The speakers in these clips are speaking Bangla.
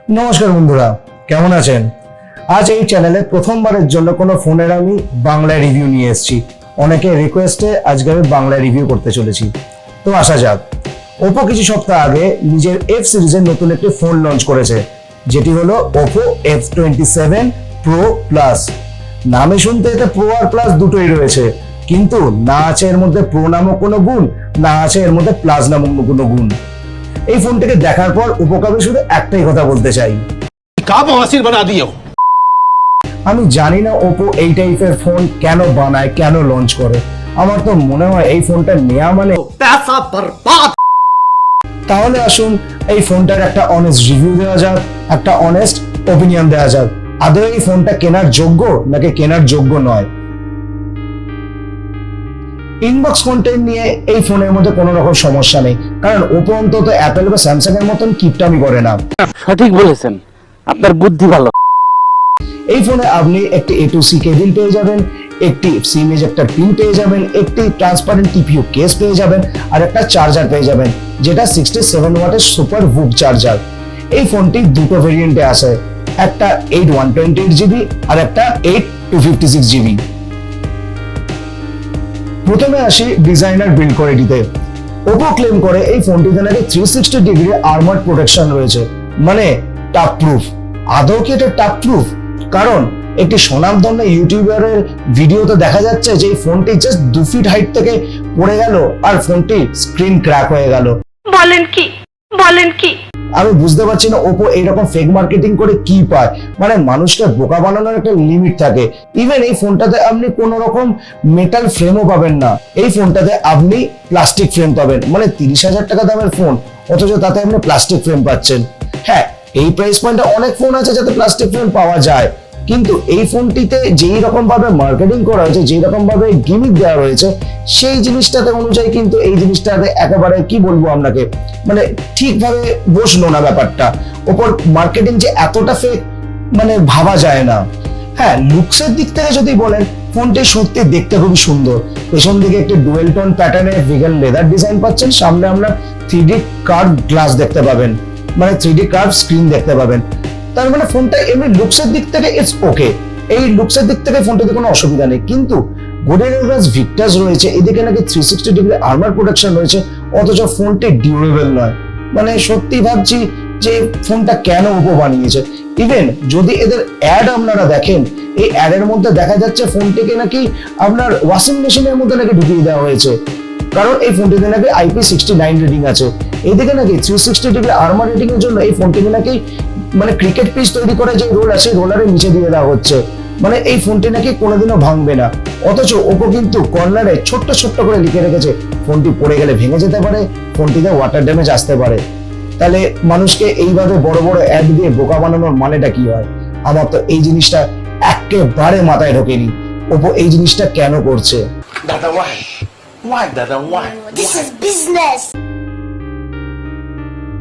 নমস্কার বন্ধুরা, কেমন আছেন? আজ এই চ্যানেলে প্রথমবারের জন্য কোনো ফোনের আমি বাংলায় রিভিউ নিয়ে এসেছি। অনেকে রিকোয়েস্টে আজকে আমি বাংলায় রিভিউ করতে চলেছি। তো আসা যাক। ওপো কিছু সপ্তাহ আগে নিজের এফ সিরিজের নতুন একটি ফোন লঞ্চ করেছে, যেটি হলো ওপো F27 Pro Plus। নামে শুনতে এতে প্রো আর প্লাস দুটোই রয়েছে, কিন্তু না আছে এর মধ্যে প্রো নামক কোনো গুণ, না আছে এর মধ্যে প্লাস নামক কোনো গুণ। এই ফোনটিকে দেখার পর ওপোকে আমি শুধু একটাই কথা বলতে চাই, আমি জানি না ওপো এই টাইপের ফোন কেন বানায়, কেন লঞ্চ করে। আমার তো মনে হয় এই ফোনটা নেওয়া মানে পয়সা বরবাদ। তাহলে আসুন এই ফোনটার একটা অনেস্ট রিভিউ দেওয়া যাক, একটা অনেস্ট ওপিনিয়ন দেওয়া যাক। আদৌ এই ফোনটা কেনার যোগ্য নাকি কেনার যোগ্য নয়। ইনবক্স কন্টেন্ট নিয়ে এই ফোনের মধ্যে কোনো রকম সমস্যা নেই, কারণ ওপো অন্তত অ্যাপেল বা স্যামসাং এর মতন কিপটামি করে না। সঠিক বলেছেন, আপনার বুদ্ধি ভালো। এই ফোনে আপনি একটি A2C কেবিল পেয়ে যাবেন, একটি সিম এজেক্টর পিন পেয়ে যাবেন, একটি ট্রান্সপারেন্ট টিপিইউ কেস পেয়ে যাবেন, আর একটা চার্জার পেয়ে যাবেন, যেটা 67 ওয়াটের সুপার বুক চার্জার। এই ফোনটি দুটো ভেরিয়েন্টে আসে, একটা 8128GB আর একটা 8256GB। প্রথমে আসি ডিজাইনার বিল্ড কোয়ালিটিতে। ওপো ক্লেম করে এই ফোনটিতে নাকি 360 ডিগ্রি আর্মার্ড প্রোটেকশন রয়েছে, মানে টাপ প্রুফ। আদৌ কি এটা টাপ প্রুফ? কারণ একটি স্বনামধন্য ইউটিউবারের ভিডিওতে দেখা যাচ্ছে যে এই ফোনটি জাস্ট 2 ফিট হাইট থেকে পড়ে গেল আর ফোনটি স্ক্রিন ক্র্যাক হয়ে গেল। বলেন কি আমি বুঝতে পারছি না ওপো এইরকম ফেক মার্কেটিং করে কি পায়। মানে মানুষকে বোকা বানানোর একটা লিমিট থাকে। ইভেন এই ফোনটাতে আপনি কোনো রকম মেটাল ফ্রেমও পাবেন না, এই ফোনটাতে আপনি প্লাস্টিক ফ্রেম পাবেন। মানে 30,000 টাকা দামের ফোন, অথচ তাতে আপনি প্লাস্টিক ফ্রেম পাচ্ছেন। হ্যাঁ, এই প্রাইস পয়েন্টে অনেক ফোন আছে যাতে প্লাস্টিক ফ্রেম পাওয়া যায়, কিন্তু এই ফোনটিতে যেই রকম ভাবে মার্কেটিং করা হয়েছে, যেই রকম ভাবে গিমিক দেওয়া হয়েছে, সেই জিনিসটাতে অনুযায়ী কিন্তু এই জিনিসটাতে একেবারে কি বলবো আপনাকে, মানে ঠিকভাবে বসলো না ব্যাপারটা। ওপর মার্কেটিং যে এতটা ফেক মানে ভাবা যায় না। হ্যাঁ, লুকসের দিক থেকে যদি বলেন, ফোনটি সত্যি দেখতে খুবই সুন্দর। পেছন দিকে একটি ডুয়েল টোন প্যাটার্নের ভিগান লেদার ডিজাইন পাচ্ছেন, সামনে আমরা 3D কার্ভ গ্লাস দেখতে পাবেন, মানে 3D কার্ভ স্ক্রিন দেখতে পাবেন। তার মানে ফোনটা এমনি লুকসের দিক থেকে ইটস ওকে, এই লুকসের দিক থেকে ফোনটাতে কোনো অসুবিধা নেই। কিন্তু গোরিলা গ্লাস ভিক্টাস রয়েছে, এদিকে নাকি 360 ডিগ্রি আর্মার প্রোটেকশন রয়েছে, অথচ ফোনটি ডিউরেবল নয়। মানে সত্যি ভাবছি যে ফোনটা কেন ওপো বানিয়েছে। ইভেন যদি এদের অ্যাড আপনারা দেখেন, এই অ্যাডের মধ্যে দেখা যাচ্ছে ফোনটিকে নাকি আপনার ওয়াশিং মেশিনের মধ্যে নাকি ঢুকিয়ে দেওয়া হয়েছে, কারণ এই ফোনটিতে নাকি IP69 রেটিং আছে। এইদিকে নাকি 360 ডিগ্রি আর্মার রেটিং এর জন্য এই ফোনটিকে নাকি মানে ক্রিকেট পিচ তৈরি করে যে রোল আছে, রোলারের নিচে দিয়ে দেওয়া হচ্ছে। মানে এই ফোনটি নাকি কোনোদিনও ভাঙবে না, অথচ ওপো কিন্তু কর্নারে ছোট্ট ছোট্ট করে লিখে রেখেছে ফোনটি পড়ে গেলে ভেঙে যেতে পারে, ফোনটিতে ওয়াটার ড্যামেজ আসতে পারে। তাহলে মানুষকে এইভাবে বড় বড় অ্যাড দিয়ে বোকা বানানোর মানেটা কি হয়? আমার তো এই জিনিসটা একেবারে মাথায় ঢোকেনি। ওপো এই জিনিসটা কেন করছে? দাদা why? This is business.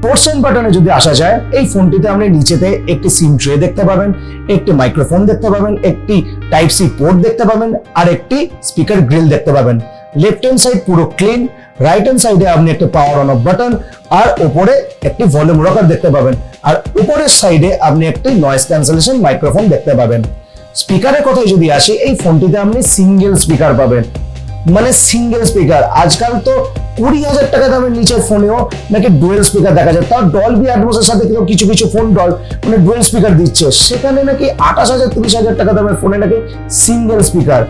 Portion বাটনে যদি আসা যায়, এই ফোনটিতে আপনি নিচেতে একটি সিম ট্রে দেখতে পাবেন, একটি মাইক্রোফোন দেখতে পাবেন, একটি টাইপ সি পোর্ট দেখতে পাবেন, আর একটি স্পিকার গ্রিল দেখতে পাবেন। লেফট হ্যান্ড সাইড পুরো ক্লিন, রাইট হ্যান্ড সাইডে আপনি একটা পাওয়ার অন অফ বাটন আর উপরে একটি ভলিউম রকার দেখতে পাবেন, আর উপরের সাইডে আপনি একটি নয়েজ ক্যান্সেলেশন মাইক্রোফোন দেখতে পাবেন। স্পিকারের কথায় যদি আসি, এই ফোনটিতে আপনি সিঙ্গেল স্পিকার পাবেন, মানে সিঙ্গেল স্পিকার। আজকাল তো 20,000 টাকা দামের নিচের ফোনেও নাকি ডুয়েল স্পিকার দেখা যায়, তাও ডলবি অ্যাটমসের সাথে কিছু কিছু ফোন মানে ডুয়েল স্পিকার দিচ্ছে। সেখানে নাকি 28,000 30,000 টাকা দামের ফোনে নাকি সিঙ্গেল স্পিকার।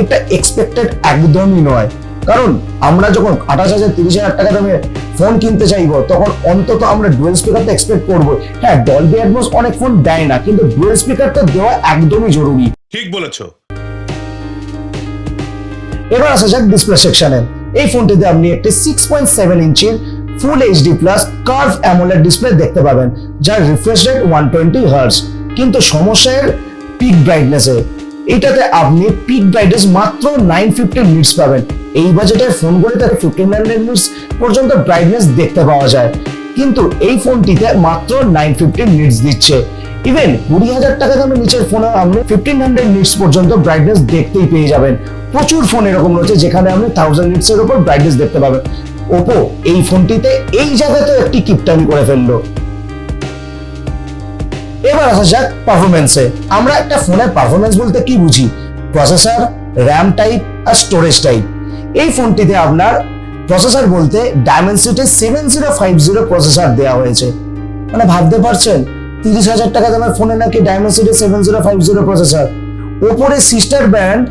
এটা এক্সপেক্টেড একদমই নয়, কারণ আমরা যখন 28,000 30,000 টাকা দামের ফোন কিনতে চাইবো, তখন অন্তত আমরা ডুয়েল স্পিকার তো এক্সপেক্ট করবো। হ্যাঁ, ডলবি অ্যাটমস অনেক ফোন দেয় না, কিন্তু ডুয়েল স্পিকারটা দেওয়া একদমই জরুরি। ঠিক বলেছো। এবার আসা যাক ডিসপ্লে সেকশনে। এই ফোনটিতে আপনি একটি 6.7 ইঞ্চির ফুল HD plus curve AMOLED display দেখতে পাবেন, যার রিফ্রেশ রেট 120 হার্টজ। কিন্তু সমস্যার পিক ব্রাইটনেসে, এটাতে আপনি পিক ব্রাইটনেস মাত্র 950 নিটস পাবেন। এই বাজেটের ফোনগুলিতে 1500 নিটস পর্যন্ত ব্রাইটনেস দেখতে পাওয়া যায়, কিন্তু এই ফোনটিতে মাত্র 950 নিটস দিচ্ছে। ইভেন 20,000 টাকা দামের নিচের ফোনে আপনি 1500 নিটস পর্যন্ত ব্রাইটনেস দেখতেই পেয়ে যাবেন। প্রচুর ফোন এরকম রয়েছে যেখানে আপনি 1000 নিটস এর উপর ব্রাইটনেস দেখতে পাবেন। ওপো এই ফোনটিতে এই জায়গাতে একটি কিপটামি করে ফেললো। এবার আসা যাক পারফরমেন্সে। আমরা একটা ফোনের পারফরমেন্স বলতে কি বুঝি? প্রসেসর, র্যাম টাইপ আর স্টোরেজ টাইপ। এই ফোনটিতে আপনার প্রসেসর বলতে ডায়মেনসিটি 7050 প্রসেসর দেওয়া হয়েছে। মানে ভাবতে পারছেন 30,000 টাকা দামের ফোনে নাকি ডায়মেনসিটি 7050 প্রসেসর। ওপরে সিস্টার ব্র্যান্ড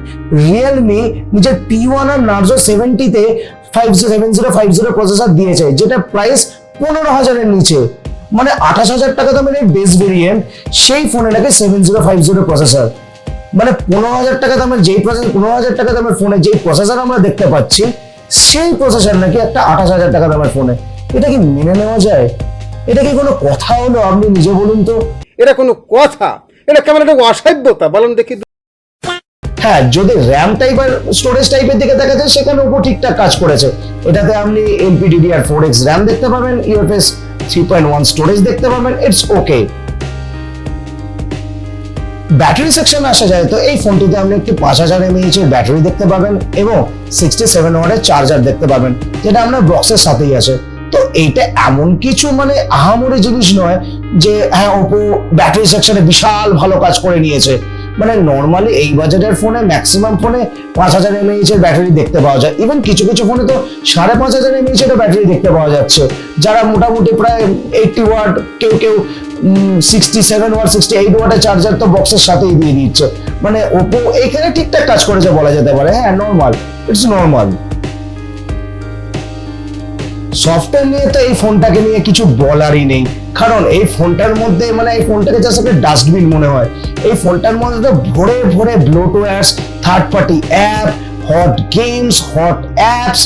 রিয়েলমি নিজের P1 আর নার্জো 70-তে 7050 প্রসেসর দিয়েছে, যেটা প্রাইস 15,000-এর নিচে। মানে 28,000 টাকা দামের এই বেস ভেরিয়েন্ট, সেই ফোনে নাকি 7050 প্রসেসর। মানে 15,000 টাকা দামের যেই প্রসেসর, 15,000 টাকা দামের ফোনে যেই প্রসেসর আমরা দেখতে পাচ্ছি, সেই প্রসেসর নাকি একটা 28,000 টাকা দামের ফোনে। এটা কি মেনে নেওয়া যায়? এটা কি কোনো কথা হলো? আপনি নিজে বলুন তো। এটা কোনো কথা? এটা কেমন একটা অসভ্যতা বলুন দেখি। হ্যাঁ, যদি র্যাম টাইপ আর স্টোরেজ টাইপের দিকে দেখা যায়, সেখানে উপর ঠিকঠাক কাজ করেছে। এটাতে আপনি LPDDR4X র্যাম দেখতে পাবেন, UFS 3.1 স্টোরেজ দেখতে পাবেন, ইটস ওকে। ব্যাটারি সেকশনে আসা যায় তো এই ফোনটিতে আপনি একটি 5000 mAh এর ব্যাটারি দেখতে পাবেন এবং 67 ওয়াটের চার্জার দেখতে পাবেন, যেটা আপনার বক্সের সাথেই আছে। তো এইটা এমন কিছু মানে আহামরি জিনিস নয় যে হ্যাঁ ওপো ব্যাটারি সেকশনে বিশাল ভালো কাজ করে নিয়েছে। মানে নর্মালি এই বাজেটের ফোনে ম্যাক্সিমাম ফোনে 5000 mAh এর ব্যাটারি দেখতে পাওয়া যায়। ইভেন কিছু কিছু ফোনে তো 5,500 mAh এর ব্যাটারি দেখতে পাওয়া যাচ্ছে, যারা মোটামুটি প্রায় 80 ওয়াট, কেউ কেউ 67 ওয়াট 68 ওয়াটের চার্জার তো বক্সের সাথেই দিয়ে দিচ্ছে। মানে ওপো এইখানে ঠিকঠাক কাজ করেছে বলা যেতে পারে। হ্যাঁ, নর্মাল, ইটস নর্মাল। সফটওয়্যার নিয়ে তো এই ফোনটাকে নিয়ে কিছু বলারই নেই, কারণ এই ফোনটার মধ্যে মানে এই ফোনটাকে জাস্ট একটা ডাস্টবিন মনে হয়। এই ফোনটার মধ্যে তো ভরে ভরে bloatwares, third party app, hot games, hot apps,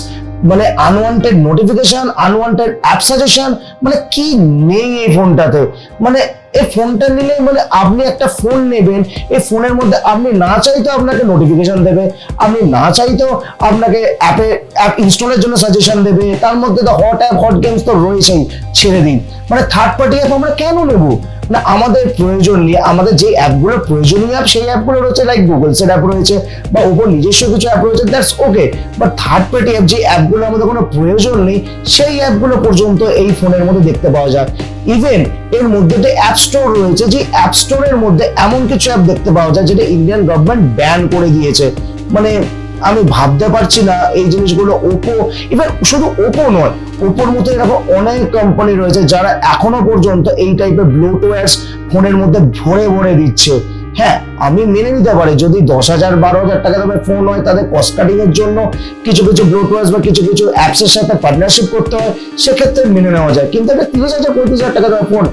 মানে unwanted notification, unwanted app suggestion, মানে কি নেই এই ফোনটাতে। মানে এই ফোনটা নিলে মানে আপনি একটা ফোন নেবেন, এই ফোনের মধ্যে আপনি না চাইতেও আপনাকে নোটিফিকেশন দেবে, আপনি না চাইতেও আপনাকে অ্যাপ ইনস্টলের জন্য সাজেশন দেবে। তার মধ্যে তো হট অ্যাপ, হট গেমস তো রয়েছেই, ছেড়ে দিন। মানে থার্ড পার্টি অ্যাপ আমরা কেন নেবো? না, আমাদের প্রয়োজন নিয়ে আমাদের যে অ্যাপগুলো প্রয়োজনীয় অ্যাপ, সেই অ্যাপগুলো রয়েছে, লাইক গুগলসের অ্যাপ রয়েছে বা ওপর নিজস্ব কিছু অ্যাপ রয়েছে, that's okay. But third party app, যে অ্যাপগুলো আমাদের কোনো প্রয়োজন নেই, সেই অ্যাপগুলো পর্যন্ত এই ফোনের মধ্যে দেখতে পাওয়া যায়। ইভেন এর মধ্যে যে অ্যাপ স্টোর রয়েছে, যে অ্যাপ স্টোরের মধ্যে এমন কিছু অ্যাপ দেখতে পাওয়া যায় যেটা ইন্ডিয়ান গভর্নমেন্ট ব্যান করে দিয়েছে। মানে আমি ভাবতে পারছি না এই জিনিসগুলো ওপো, ইভেন শুধু ওপো নয়, ওপোর মতো এরকম অনেক কোম্পানি রয়েছে যারা এখনো পর্যন্ত এই টাইপের ব্লোটওয়্যারস ফোনের মধ্যে ভরে ভরে দিচ্ছে। হ্যাঁ, আমি মেনে নিতে পারি যদি 10,000 12,000 টাকা দামের ফোন হয়, তাদের কস্ট কাটিং এর জন্য কিছু কিছু ব্লোটওয়্যারস বা কিছু কিছু অ্যাপসের সাথে পার্টনারশিপ করতে হয়, সেক্ষেত্রে মেনে নেওয়া যায়। কিন্তু একটা 30,000 35,000 টাকা দামের ফোন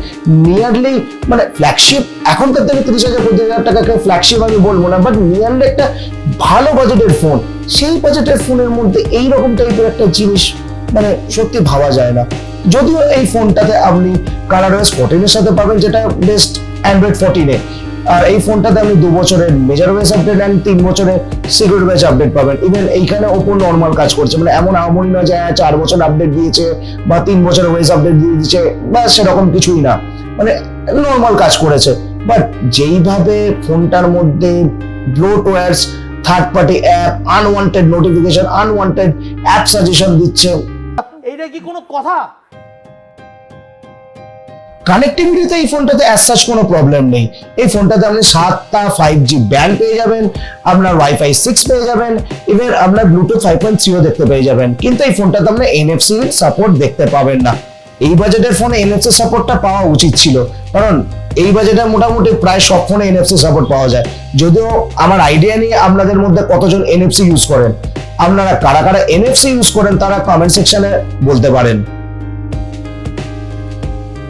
নিয়ারলি মানে ফ্ল্যাগশিপ, এখনকার থেকে 30,000 35,000 টাকাকে ফ্ল্যাগশিপ আমি বলবো না, বাট নিয়ারলি একটা ভালো বাজেটের ফোন, সেই বাজেটের ফোনের মধ্যে এইরকম টাইপের একটা জিনিস মানে সত্যি ভাবা যায় না। যদিও এই ফোনটাতে আপনি ColorOS 14 এর সাথে পাবেন, যেটা বেস্ট Android 14-এ। আর এই ফোনটাতে আপনি 2 বছরের মেজর ওএস আপডেট এন্ড 3 বছরের সিকিউরিটি ওএস আপডেট পাবেন। ইভেন এইখানে ওপো নর্মাল কাজ করছে, মানে এমন আমনি নয় যে 4 বছর আপডেট দিয়েছে বা 3 বছর ওএস আপডেট দিয়ে দিয়েছে, বা সেরকম কিছুই না, মানে নর্মাল কাজ করেছে। বাট যেইভাবে ফোনটার মধ্যে bloatwares, third party app, unwanted notification, unwanted app suggestion দিচ্ছে, এইটা কি কোনো কথা? কানেক্টিভিটিতে এই ফোনটাতে অ্যাজ সাচ কোনো প্রবলেম নেই। এই ফোনটাতে আপনি 7টা 5G ব্যান্ড পেয়ে যাবেন, আপনার ওয়াইফাই 6 পেয়ে যাবেন, ইভেন আপনার ব্লুটুথ 5.0 দেখতে পেয়ে যাবেন। কিন্তু এই ফোনটাতে আপনি NFC সাপোর্ট দেখতে পাবেন না। এই বাজেটের ফোনে NFC সাপোর্টটা পাওয়া উচিত ছিল, কারণ এই বাজেটে মোটামুটি প্রায় সব ফোনে NFC সাপোর্ট পাওয়া যায়। যদিও আমার আইডিয়া নিয়ে আপনাদের মধ্যে কতজন NFC ইউজ করেন, আপনারা কারা কারা NFC ইউজ করেন তারা কমেন্ট সেকশনে বলতে পারেন।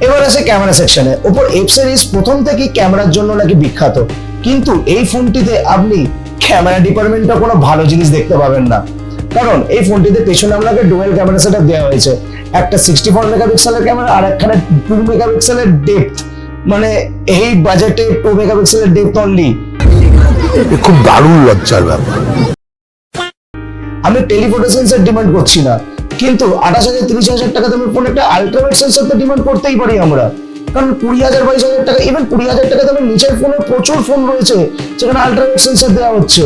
এবার আছে ক্যামেরা সেকশনে। ওপর এফ সিরিজ প্রথম থেকেই ক্যামেরার জন্য নাকি বিখ্যাত, কিন্তু এই ফোনটিতে আপনি ক্যামেরা ডিপার্টমেন্টে কোনো ভালো জিনিস দেখতে পাবেন না, কারণ এই ফোনটিতে পেছনে আপনাকে ডুয়াল ক্যামেরা সেটআপ দেওয়া হয়েছে। একটা 64 মেগাপিক্সেলের ক্যামেরা আর একখানে 2 মেগাপিক্সেলের ডেপথ। মানে এই বাজেটে 2 মেগাপিক্সেলের ডেপথ অনলি, খুব দারুণ লজ্জার ব্যাপার। আমি টেলিফটো সেন্সর ডিমান্ড করছি না, কিন্তু 28,000 30,000 টাকা দামের ফোন একটা আলট্রাওয়াইড সেন্সর তো ডিমান্ড করতেই পারি আমরা। কারণ 20,000 22,000 টাকা, ইভেন 20,000 টাকা দামের নিচের ফোনে প্রচুর ফোন রয়েছে যেখানে আলট্রাওয়াইড সেন্সর দেওয়া হচ্ছে।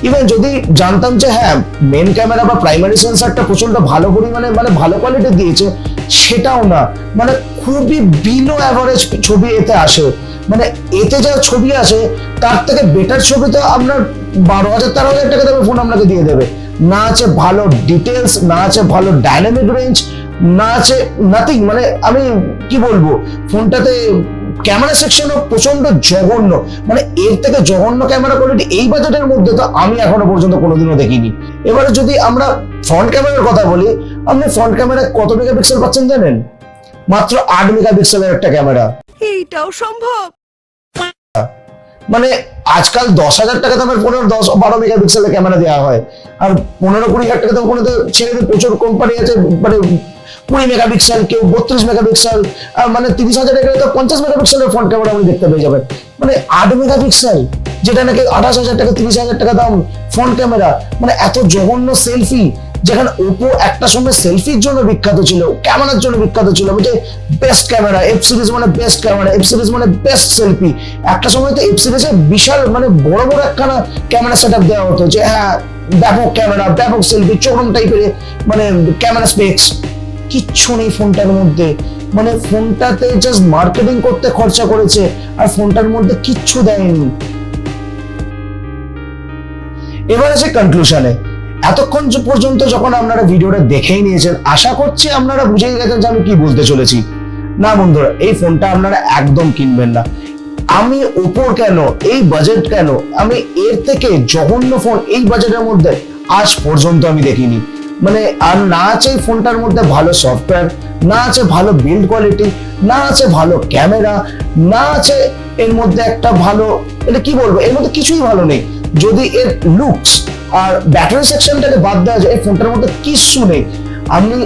ইভেন যদি জানতাম যে হ্যাঁ মেন ক্যামেরা বা প্রাইমারি সেন্সরটা প্রচন্ড ভালো পরিমাণে মানে ভালো কোয়ালিটি দিয়েছে, সেটাও না, মানে খুবই বিলো অ্যাভারেজ ছবি এতে আসে। মানে এতে যা ছবি আসে তার থেকে বেটার ছবি তো আপনার 12,000-13,000 টাকা দামের ফোন আপনাকে দিয়ে দেবে। না আছে ভালো ডিটেলস, না আছে ভালো ডাইনামিক রেঞ্জ, না আছে নাথিং। মানে আমি কি বলবো, ফোনটাতে ক্যামেরা সেকশনও প্রচন্ড জঘন্য, মানে এর থেকে জঘন্য ক্যামেরা কোয়ালিটি এই বাজেটের মধ্যে তো আমি এখনো পর্যন্ত কোনোদিনও দেখিনি। এবারে যদি আমরা ফ্রন্ট ক্যামেরার কথা বলি, আপনি ফ্রন্ট ক্যামেরায় কত মেগাপিক্সেল পাচ্ছেন জানেন? মাত্র 8 মেগাপিক্সেলের একটা ক্যামেরা। এইটাও সম্ভব? মানে আজকাল 10,000 টাকা দামের ফোনের 10-12 মেগাপিক্সেলের ক্যামেরা দেওয়া হয়, আর 15-20,000 টাকা দামের ফোনে তো ছেলেদের প্রচুর কোম্পানি আছে, মানে 20 মেগাপিক্সেল, কেউ 32 মেগাপিক্সেল, আর মানে 30,000 টাকা তো 50 মেগাপিক্সেলের ফ্রন্ট ক্যামেরা আপনি দেখতে পেয়ে যাবেন। মানে 8 মেগাপিক্সেল, যেটা নাকি 28,000 টাকা 30,000 টাকা দাম ফ্রন্ট ক্যামেরা, মানে এত জঘন্য সেলফি। যেখানে ওপো একটা সময় সেলফির জন্য বিখ্যাত ছিল, ক্যামেরার জন্য বিখ্যাত ছিল, বলছে বেস্ট ক্যামেরা, এফ সিরিজ মানে বেস্ট ক্যামেরা, এফ সিরিজ মানে বেস্ট সেলফি। একটা সময় তো এফ সিরিজে বিশাল মানে বড় বড় একখানা ক্যামেরা সেট আপ দেওয়া হতো, যে হ্যাঁ ব্যাপক ক্যামেরা, ব্যাপক সেলফি, চরম টাইপের মানে ক্যামেরা স্পেক্স। কিচ্ছু নেই ফোনটার মধ্যে, মানে ফোনটাতে জাস্ট মার্কেটিং করতে খরচা করেছে, আর ফোনটার মধ্যে কিচ্ছু দেয়নি। এবার আছে কনক্লুশনে। এতক্ষণ পর্যন্ত যখন আপনারা ভিডিওটা দেখেই নিয়েছেন, আশা করছি আপনারা বুঝেই গেছেন যে আমি কি বলতে চলেছি। না বন্ধুরা, এই ফোনটা আপনারা একদম কিনবেন না। আমি ওপোর কেন, এই বাজেট কেন, আমি এর থেকে জঘন্য ফোন এই বাজেটের মধ্যে আজ পর্যন্ত আমি দেখিনি। মানে আর না আছে এই ফোনটার মধ্যে ভালো সফটওয়্যার, না আছে ভালো বিল্ড কোয়ালিটি, না আছে ভালো ক্যামেরা, না আছে এর মধ্যে একটা ভালো, এটা কি বলবো, এর মধ্যে কিছুই ভালো নেই। যদি এর লুকস আর ব্যাটারি সেকশনটাকে বাদ দেওয়া যায়, এই ফোনটার মধ্যে কিচ্ছু নেই। আপনি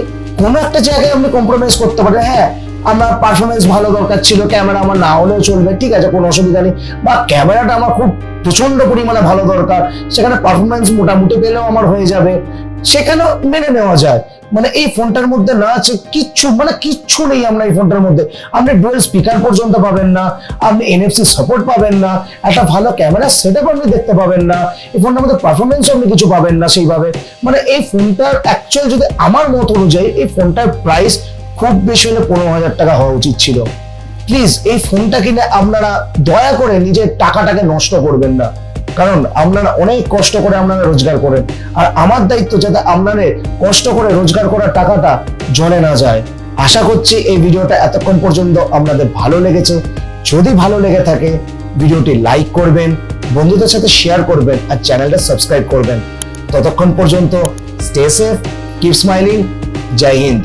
কোনো একটা জায়গায় আপনি কম্প্রোমাইজ করতে পারেন, হ্যাঁ আমার পারফরমেন্স ভালো দরকার ছিল, ক্যামেরা আমার না হলেও চলবে, ঠিক আছে, কোনো অসুবিধা নেই। বা ক্যামেরাটা আমার খুব প্রচন্ড পরিমাণে ভালো দরকার, সেখানে পারফরমেন্স মোটামুটি পেলেও আমার হয়ে যাবে, সেখানেও মেনে নেওয়া যায়। মানে এই ফোনটার মধ্যে না আছে কিচ্ছু, মানে কিচ্ছু নেই আমরা এই ফোনটার মধ্যে। আপনি ডুয়াল স্পিকার পর্যন্ত পাবেন না, আপনি এনএফসি সাপোর্ট পাবেন না, একটা ভালো ক্যামেরা সেটআপ আপনি দেখতে পাবেন না, এই ফোনটার মধ্যে পারফরমেন্স আপনি কিছু পাবেন না সেইভাবে। মানে এই ফোনটার অ্যাকচুয়াল যদি আমার মত অনুযায়ী এই ফোনটার প্রাইস খুব বেশি হলে 15,000 টাকা হওয়া উচিত ছিল। প্লিজ এই ফোনটা কিনে আপনারা দয়া করে নিজের টাকাটাকে নষ্ট করবেন না, কারণ আপনারা অনেক কষ্ট করে আপনারা রোজগার করেন, আর আমার দায়িত্ব যাতে আপনারা কষ্ট করে রোজগার করার টাকাটা জলে না যায়। আশা করছি এই ভিডিওটা এতক্ষণ পর্যন্ত আপনাদের ভালো লেগেছে। যদি ভালো লেগে থাকে ভিডিওটি লাইক করবেন, বন্ধুদের সাথে শেয়ার করবেন, আর চ্যানেলটা সাবস্ক্রাইব করবেন। ততক্ষণ পর্যন্ত স্টে সেফ, কিপ স্মাইলিং, জয় হিন্দ।